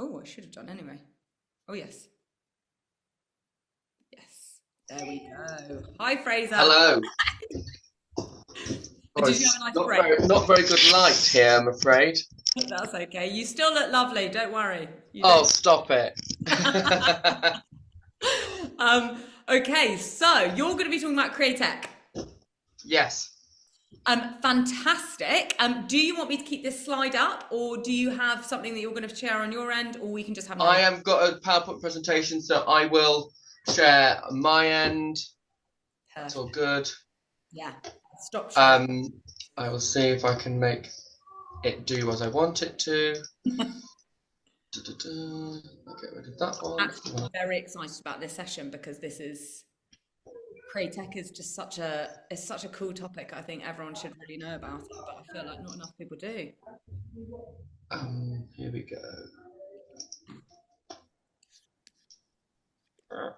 Oh, I should have done anyway. Oh, yes. Yes. There we go. Hi, Fraser. Hello. Oh, Did you have it's a nice not break? very good light here, I'm afraid. That's okay. You still look lovely. Don't worry. You Oh, don't. stop it. Okay, so you're going to be talking about CreaTech. Yes. Fantastic. Do you want me to keep this slide up, or do you have something that you're going to share on your end, or we can just have I my. have got a PowerPoint presentation, so I will share my end. That's all Perfect. good. Yeah. Stop sharing. Um, I will see if I can make it do as I want it to. I'll get rid of that one. Actually, I'm very excited about this session because this is CreaTech is just such a cool topic. I think everyone should really know about it, but I feel like not enough people do. Here we go.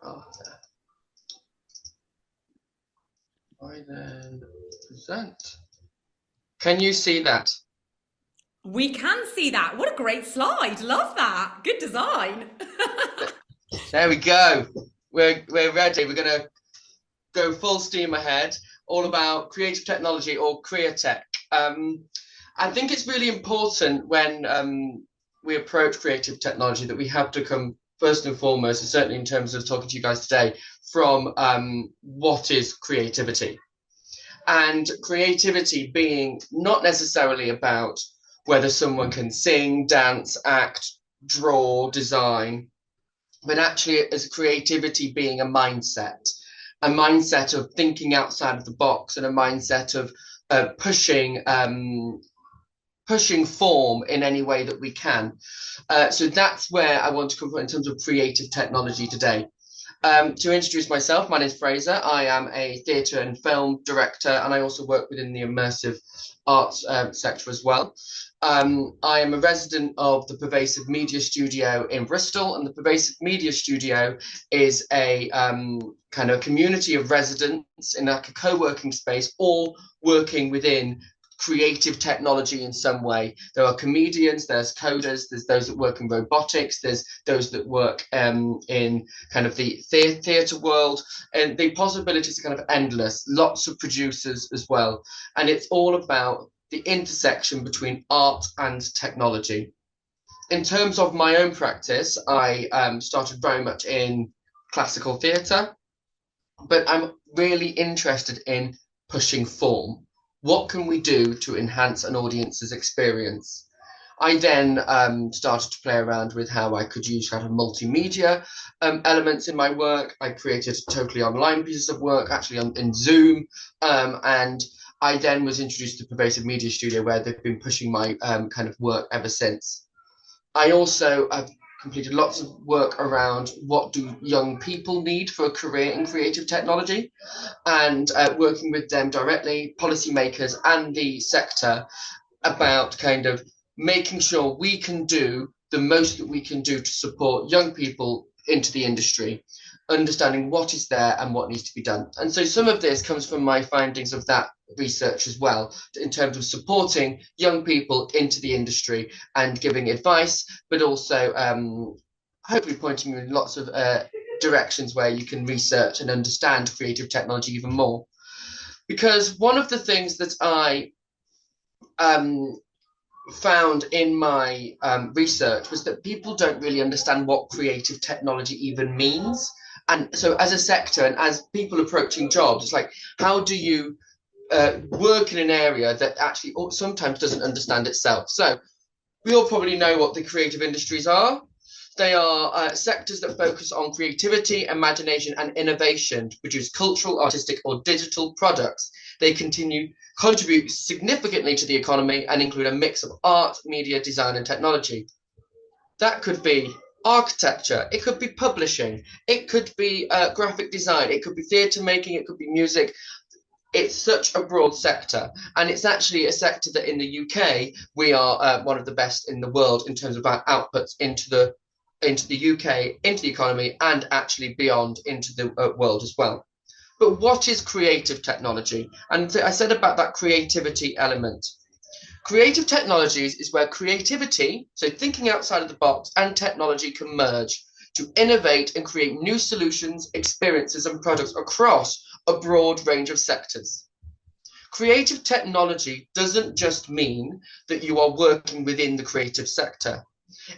Oh, there. I then present. Can you see that? We can see that. What a great slide. Love that. Good design. There we go. We're ready. We're going to go full steam ahead. All about creative technology or CreaTech. I think it's really important when we approach creative technology that we have to come first and foremost, and certainly in terms of talking to you guys today, from what is creativity. And creativity being not necessarily about whether someone can sing, dance, act, draw, design, but actually as creativity being a mindset of thinking outside of the box, and a mindset of pushing form in any way that we can. So that's where I want to come from in terms of creative technology today. To introduce myself, my name is Frazer. I am a theatre and film director, and I also work within the immersive arts sector as well. I am a resident of the Pervasive Media Studio in Bristol, and the Pervasive Media Studio is a kind of community of residents in like a co-working space, all working within creative technology in some way. There are comedians, there's coders, there's those that work in robotics, there's those that work in kind of the theatre world, and the possibilities are kind of endless. Lots of producers as well, and it's all about the intersection between art and technology. In terms of my own practice, I started very much in classical theatre, but I'm really interested in pushing form. What can we do to enhance an audience's experience? I then started to play around with how I could use kind of multimedia elements in my work. I created totally online pieces of work, actually in Zoom, and I then was introduced to Pervasive Media Studio, where they've been pushing my kind of work ever since. I also have completed lots of work around what do young people need for a career in creative technology, and working with them directly, policymakers and the sector, about kind of making sure we can do the most that we can do to support young people into the industry, understanding what is there and what needs to be done. And so some of this comes from my findings of that research as well, in terms of supporting young people into the industry and giving advice, but also hopefully pointing you in lots of directions where you can research and understand creative technology even more. Because one of the things that I found in my research was that people don't really understand what creative technology even means. And so as a sector and as people approaching jobs, it's like, how do you work in an area that actually sometimes doesn't understand itself? So we all probably know what the creative industries are. They are sectors that focus on creativity, imagination, and innovation to produce cultural, artistic, or digital products. They contribute significantly to the economy and include a mix of art, media, design, and technology. That could be architecture, it could be publishing, it could be graphic design, it could be theatre making, it could be music. It's such a broad sector, and it's actually a sector that in the UK we are one of the best in the world in terms of our outputs into the UK, into the economy, and actually beyond into the world as well. But what is creative technology? And I said about that creativity element. Creative technologies is where creativity, so thinking outside of the box, and technology can merge to innovate and create new solutions, experiences, and products across a broad range of sectors. Creative technology doesn't just mean that you are working within the creative sector.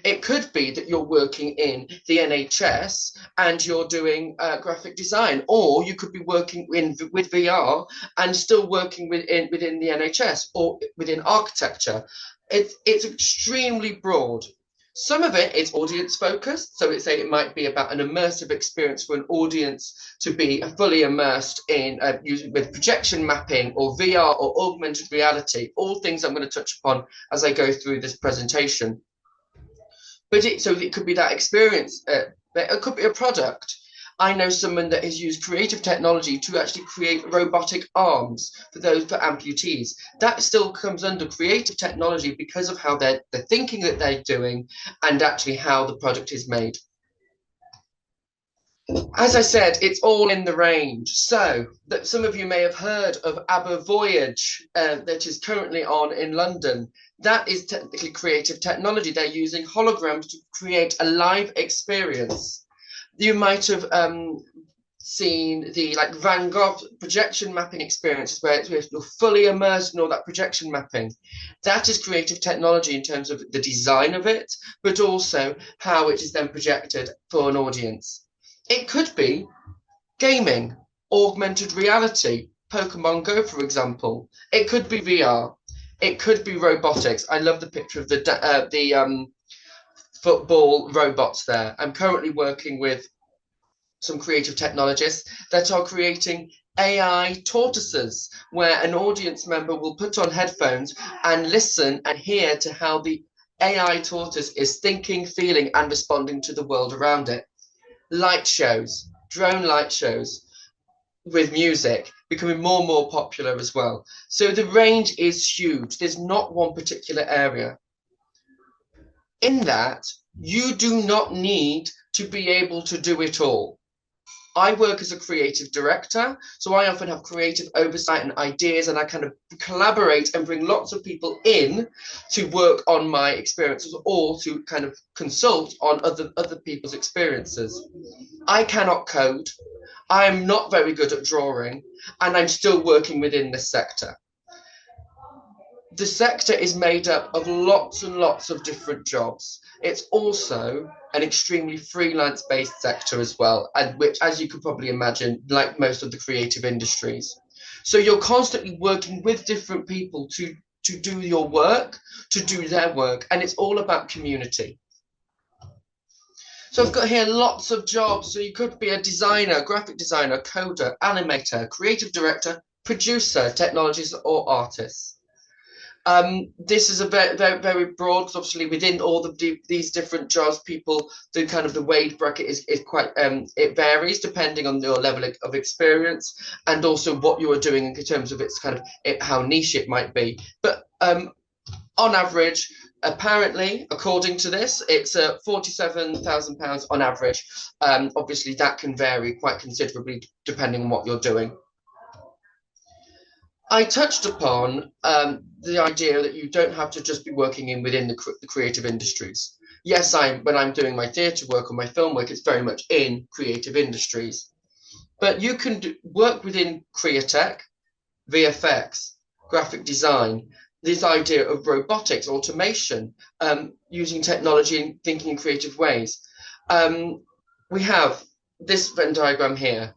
It could be that you're working in the NHS and you're doing graphic design, or you could be working with VR and still working within the NHS or within architecture. It's extremely broad. Some of it is audience focused, so it might be about an immersive experience for an audience to be fully immersed in using with projection mapping or VR or augmented reality, all things I'm going to touch upon as I go through this presentation. But it could be that experience, it could be a product. I know someone that has used creative technology to actually create robotic arms for amputees. That still comes under creative technology because of how they're thinking that they're doing and actually how the product is made. As I said, it's all in the range. So that some of you may have heard of Aber Voyage that is currently on in London. That is technically creative technology. They're using holograms to create a live experience. You might have seen the Van Gogh projection mapping experiences where you're fully immersed in all that projection mapping. That is creative technology in terms of the design of it, but also how it is then projected for an audience. It could be gaming, augmented reality, Pokemon Go, for example. It could be VR. It could be robotics. I love the picture of the football robots there. I'm currently working with some creative technologists that are creating AI tortoises, where an audience member will put on headphones and listen and hear to how the AI tortoise is thinking, feeling, and responding to the world around it. Light shows, drone light shows with music becoming more and more popular as well. So the range is huge. There's not one particular area. In that, you do not need to be able to do it all. I work as a creative director, so I often have creative oversight and ideas, and I kind of collaborate and bring lots of people in to work on my experiences or to kind of consult on other people's experiences. I cannot code. I'm not very good at drawing, and I'm still working within this sector. The sector is made up of lots and lots of different jobs. It's also an extremely freelance-based sector as well, and which, as you could probably imagine, like most of the creative industries. So you're constantly working with different people to do your work, to do their work, and it's all about community. So I've got here lots of jobs. So you could be a designer, graphic designer, coder, animator, creative director, producer, technologist, or artist. This is a very, very, very broad, because obviously within all these different jobs, the kind of the wage bracket is quite, it varies depending on your level of experience and also what you are doing in terms of its kind of how niche it might be. But on average, apparently, according to this, it's £47,000 on average. Obviously, that can vary quite considerably depending on what you're doing. I touched upon the idea that you don't have to just be working within the creative industries. Yes, when I'm doing my theatre work or my film work, it's very much in creative industries. But you can work within CreaTech, VFX, graphic design, this idea of robotics, automation, using technology and thinking in creative ways. We have this Venn diagram here.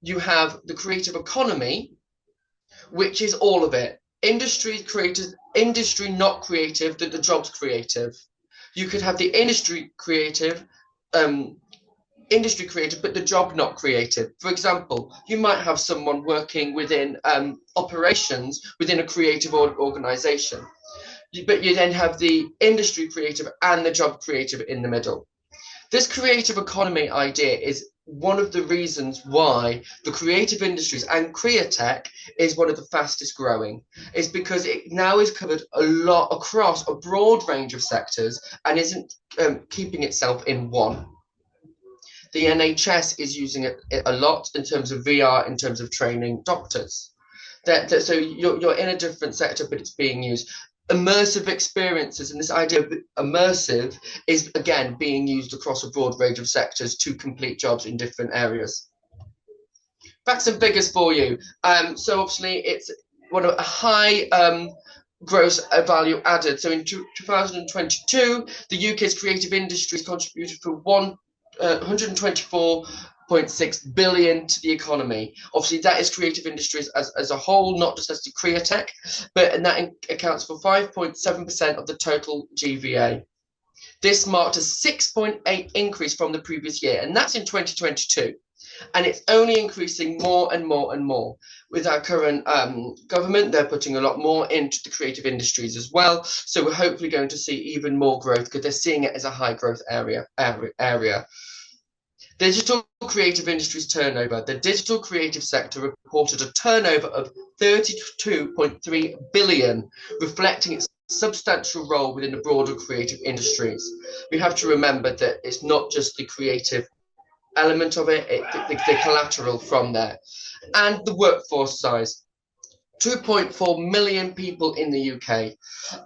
You have the creative economy, which is all of it. Industry not creative, that the job's creative. You could have the industry creative, but the job not creative. For example, you might have someone working within operations within a creative organization, but you then have the industry creative and the job creative in the middle. This creative economy idea is one of the reasons why the creative industries and CreaTech is one of the fastest growing, is because it now is covered a lot across a broad range of sectors and isn't keeping itself in one. The NHS is using it a lot in terms of VR, in terms of training doctors. So you're in a different sector, but it's being used. Immersive experiences, and this idea of immersive is again being used across a broad range of sectors to complete jobs in different areas. Facts and figures for you. So obviously it's one of a high gross value added. So in 2022, the UK's creative industries contributed for 124.6 billion to the economy. Obviously, that is creative industries as a whole, not just as the CreaTech, and that accounts for 5.7% of the total GVA. This marked a 6.8 increase from the previous year, and that's in 2022. And it's only increasing more and more and more. With our current government, they're putting a lot more into the creative industries as well. So we're hopefully going to see even more growth because they're seeing it as a high growth area. Digital creative industries turnover. The digital creative sector reported a turnover of 32.3 billion, reflecting its substantial role within the broader creative industries. We have to remember that it's not just the creative element of it, the collateral from there. And the workforce size. 2.4 million people in the UK,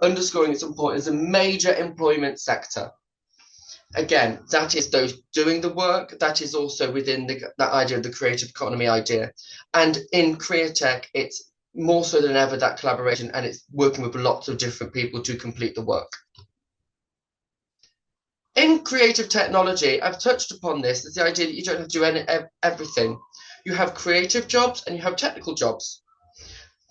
underscoring its importance as a major employment sector. Again, that is those doing the work, that is also within that idea of the creative economy idea. And in CreaTech, it's more so than ever that collaboration, and it's working with lots of different people to complete the work. In creative technology, I've touched upon this, it's the idea that you don't have to do everything. You have creative jobs and you have technical jobs.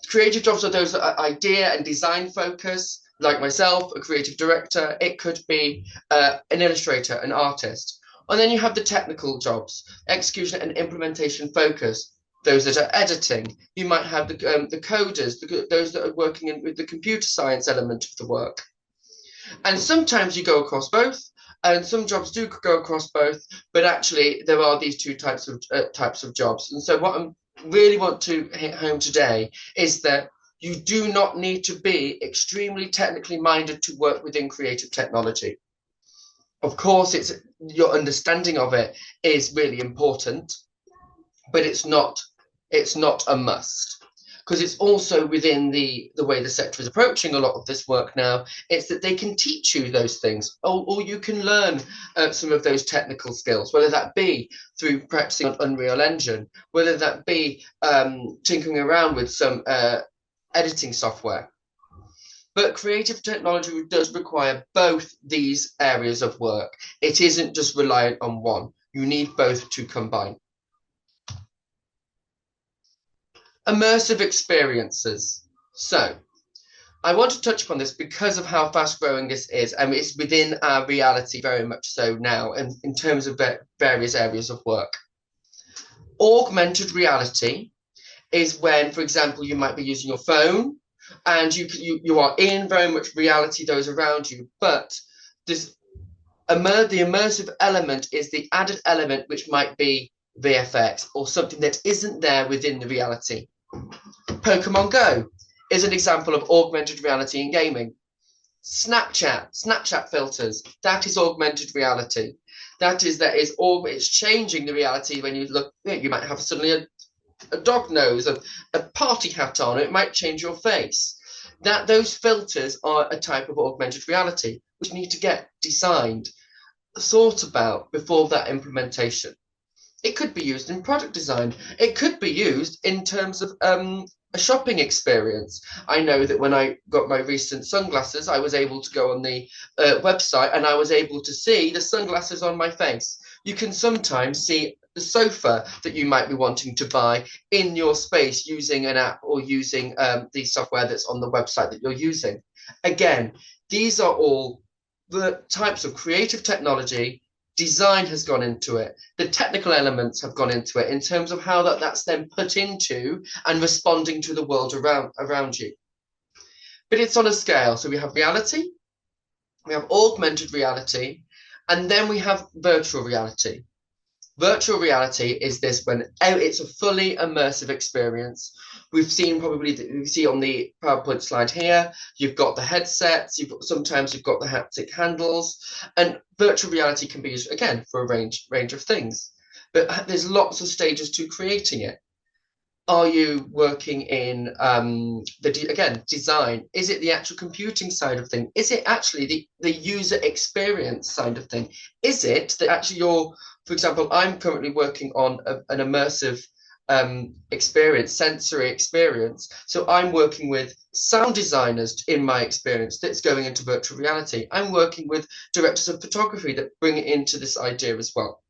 Creative jobs are those that are idea and design focus, like myself, a creative director. It could be an illustrator, an artist. And then you have the technical jobs, execution and implementation focus, those that are editing. You might have the coders, those that are working with the computer science element of the work. And sometimes you go across both. And some jobs do go across both, but actually there are these two types of jobs. And so what I really want to hit home today is that you do not need to be extremely technically minded to work within creative technology. Of course, your understanding of it is really important, but it's not a must. Because it's also within the way the sector is approaching a lot of this work now, it's that they can teach you those things, or you can learn some of those technical skills, whether that be through practicing on Unreal Engine, whether that be tinkering around with some editing software. But creative technology does require both these areas of work. It isn't just reliant on one. You need both to combine. Immersive experiences. So I want to touch upon this because of how fast growing this is, and it's within our reality very much so now, and in terms of various areas of work. Augmented reality is when, for example, you might be using your phone and you are in very much reality, those around you, but the immersive element is the added element, which might be VFX or something that isn't there within the reality. Pokemon Go is an example of augmented reality in gaming. Snapchat filters, that is augmented reality. It's changing the reality. When you look, you might have suddenly a dog nose, a party hat on, it might change your face. Those filters are a type of augmented reality which need to get designed, thought about before that implementation. It could be used in product design. It could be used in terms of a shopping experience. I know that when I got my recent sunglasses, I was able to go on the website and I was able to see the sunglasses on my face. You can sometimes see the sofa that you might be wanting to buy in your space using an app or using the software that's on the website that you're using. Again, these are all the types of creative technology. Design has gone into it. The technical elements have gone into it in terms of how that's then put into and responding to the world around you. But it's on a scale. So we have reality, we have augmented reality, and then we have virtual reality. Virtual reality is this when it's a fully immersive experience. We've seen you see on the PowerPoint slide here, you've got the headsets, sometimes you've got the haptic handles, and virtual reality can be used again for a range of things. But there's lots of stages to creating it. Are you working in again, design? Is it the actual computing side of thing? Is it actually the user experience side of thing? Is it that actually for example, I'm currently working on an immersive experience, sensory experience. So I'm working with sound designers in my experience that's going into virtual reality. I'm working with directors of photography that bring it into this idea as well.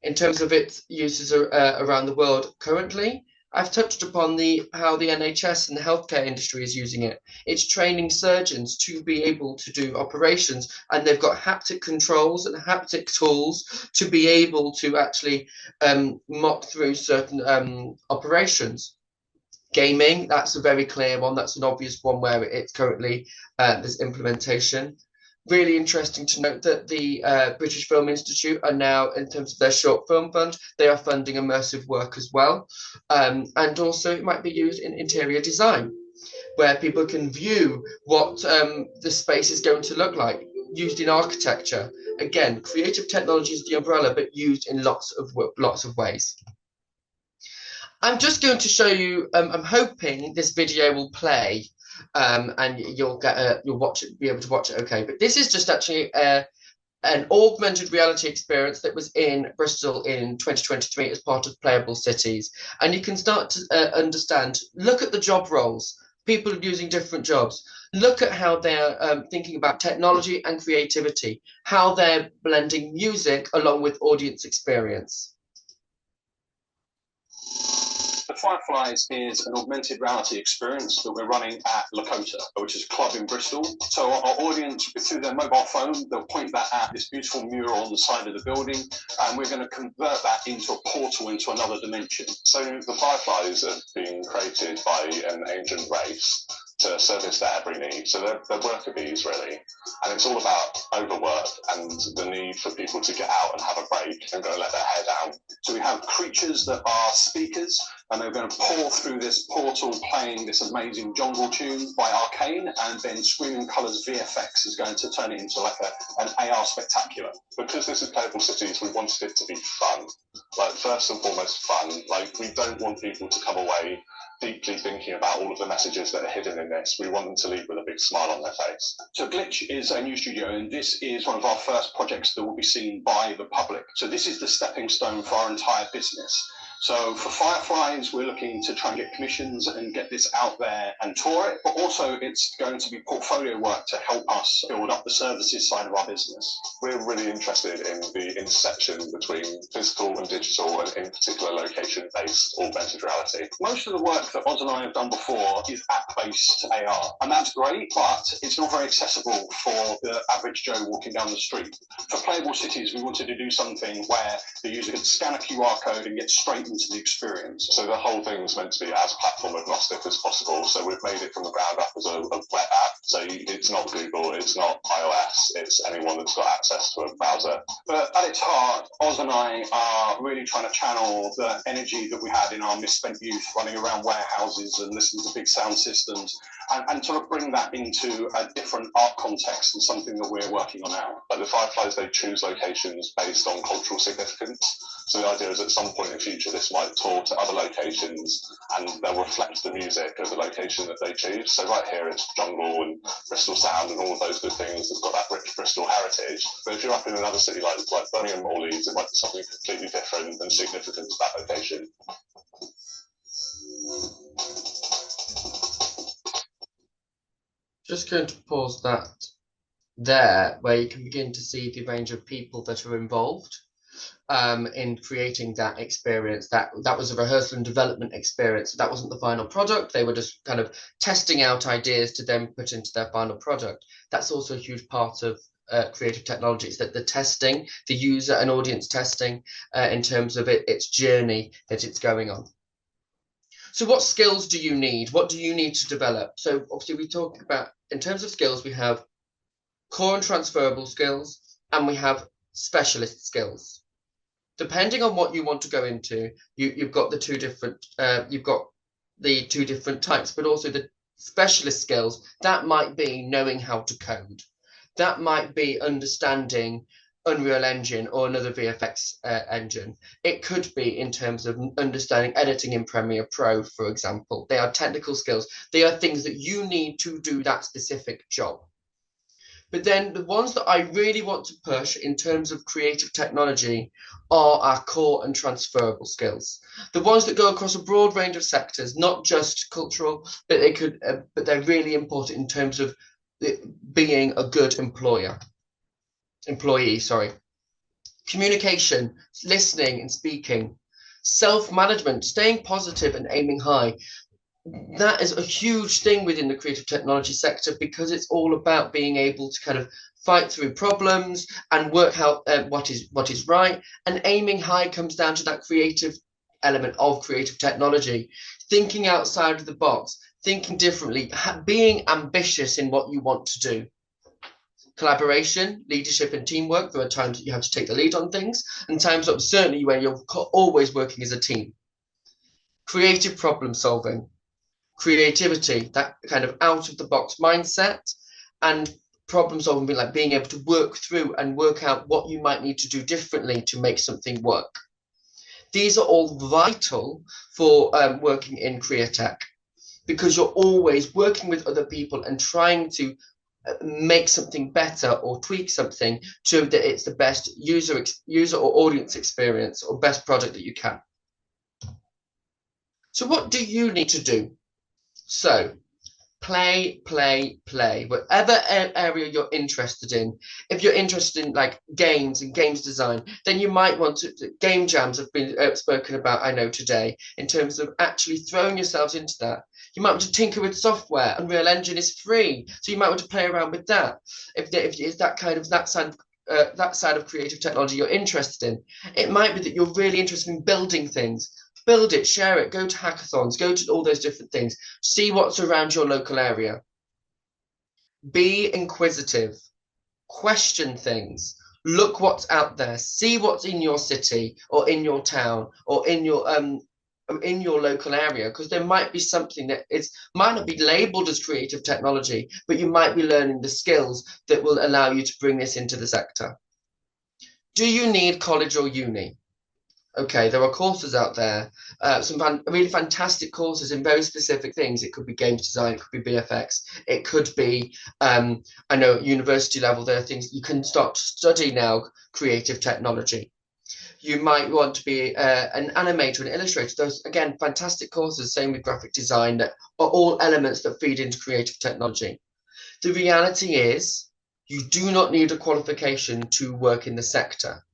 In terms of its uses around the world currently, I've touched upon how the NHS and the healthcare industry is using it. It's training surgeons to be able to do operations, and they've got haptic controls and haptic tools to be able to actually mop through certain operations. Gaming, that's a very clear one. That's an obvious one where it's currently there's implementation. Really interesting to note that the British Film Institute are now, in terms of their short film fund, they are funding immersive work as well. And also it might be used in interior design, where people can view what the space is going to look like, used in architecture. Again, creative technology is the umbrella, but used in lots of ways. I'm just going to show you, I'm hoping this video will play and you'll watch it, be able to watch it okay. But this is just actually an augmented reality experience that was in Bristol in 2023 as part of Playable Cities. And you can start to understand, look at the job roles, people using different jobs. Look at how they're thinking about technology and creativity, how they're blending music along with audience experience. The Fireflies is an augmented reality experience that we're running at Educator, which is a club in Bristol. So our audience, through their mobile phone, they'll point that at this beautiful mural on the side of the building, and we're going to convert that into a portal into another dimension. So the Fireflies have been created by an ancient race to service their every need. So they're worker bees, really. And it's all about overwork and the need for people to get out and have a break and go let their hair down. So we have creatures that are speakers, and they're going to pour through this portal playing this amazing jungle tune by Arcane, and then Screaming Colours VFX is going to turn it into like an AR spectacular. Because this is Playable Cities, we wanted it to be fun. Like, first and foremost, fun. Like, we don't want people to come away deeply thinking about all of the messages that are hidden in this. We want them to leave with a big smile on their face. So Glitch is a new studio, and this is one of our first projects that will be seen by the public. So this is the stepping stone for our entire business. So for Fireflies, we're looking to try and get commissions and get this out there and tour it, but also it's going to be portfolio work to help us build up the services side of our business. We're really interested in the intersection between physical and digital, and in particular location-based augmented reality. Most of the work that Oz and I have done before is app-based AR, and that's great, but it's not very accessible for the average Joe walking down the street. For Playable Cities, we wanted to do something where the user could scan a QR code and get straight into the experience. So the whole thing's meant to be as platform agnostic as possible. So we've made it from the ground up as a web app. So it's not Google, it's not iOS, it's anyone that's got access to a browser. But at its heart, Oz and I are really trying to channel the energy that we had in our misspent youth, running around warehouses and listening to big sound systems, and sort of bring that into a different art context and something that we're working on now. Like the Fireflies, they choose locations based on cultural significance. So the idea is at some point in the future, this might tour to other locations and they'll reflect the music of the location that they choose. So right here, it's jungle and Bristol sound and all of those good things. It's got that rich Bristol heritage. But if you're up in another city like Birmingham or Leeds, it might be something completely different and significant to that location. Just going to pause that there, where you can begin to see the range of people that are involved in creating that experience. That was a rehearsal and development experience. That wasn't the final product. They were just kind of testing out ideas to then put into their final product. That's also a huge part of creative technologies, that the testing, the user and audience testing in terms of its journey that it's going on. So what skills do you need? What do you need to develop? So obviously we talk about, in terms of skills, we have core and transferable skills, and we have specialist skills. Depending on what you want to go into, you've got the two different types, but also the specialist skills. That might be knowing how to code. That might be understanding Unreal Engine or another VFX engine. It could be in terms of understanding editing in Premiere Pro, for example. They are technical skills. They are things that you need to do that specific job. But then the ones that I really want to push in terms of creative technology are our core and transferable skills. The ones that go across a broad range of sectors, not just cultural, but but they're really important in terms of being a good employee, sorry. Communication, listening and speaking, self-management, staying positive and aiming high. That is a huge thing within the creative technology sector, because it's all about being able to kind of fight through problems and work out what is right. And aiming high comes down to that creative element of creative technology, thinking outside of the box, thinking differently, being ambitious in what you want to do. Collaboration, leadership and teamwork. There are times that you have to take the lead on things, and times that certainly when you're always working as a team. Creative problem solving, creativity, that kind of out of the box mindset, and problem solving, like being able to work through and work out what you might need to do differently to make something work. These are all vital for working in CreaTech, because you're always working with other people and trying to make something better or tweak something so that it's the best user or audience experience or best product that you can. So what do you need to do? So play, whatever area you're interested in. If you're interested in like games and games design, then you might want to, game jams have been spoken about, I know, today, in terms of actually throwing yourselves into that. You might want to tinker with software. Unreal Engine is free, so you might want to play around with that. If that side of creative technology you're interested in, it might be that you're really interested in building things. Build it, share it, go to hackathons, go to all those different things. See what's around your local area. Be inquisitive. Question things. Look what's out there. See what's in your city or in your town or in your local area, because there might be something that might not be labeled as creative technology, but you might be learning the skills that will allow you to bring this into the sector. Do you need college or uni? Okay, there are courses out there, some really fantastic courses in very specific things. It could be games design, it could be VFX, it could be, I know, university level, there are things you can start to study now, creative technology. You might want to be an animator, an illustrator. Those, again, fantastic courses, same with graphic design, that are all elements that feed into creative technology. The reality is, you do not need a qualification to work in the sector.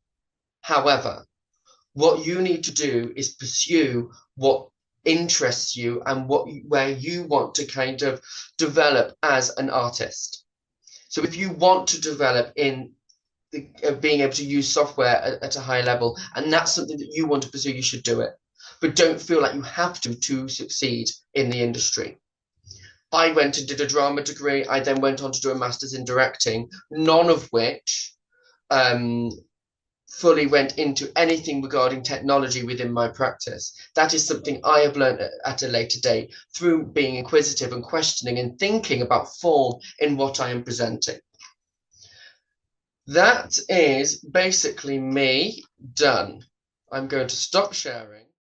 However, what you need to do is pursue what interests you and where you want to kind of develop as an artist. So if you want to develop in being able to use software at a high level, and that's something that you want to pursue, you should do it. But don't feel like you have to succeed in the industry. I went and did a drama degree. I then went on to do a master's in directing, none of which fully went into anything regarding technology within my practice. That is something I have learned at a later date through being inquisitive and questioning and thinking about form in what I am presenting. That is basically me done. I'm going to stop sharing.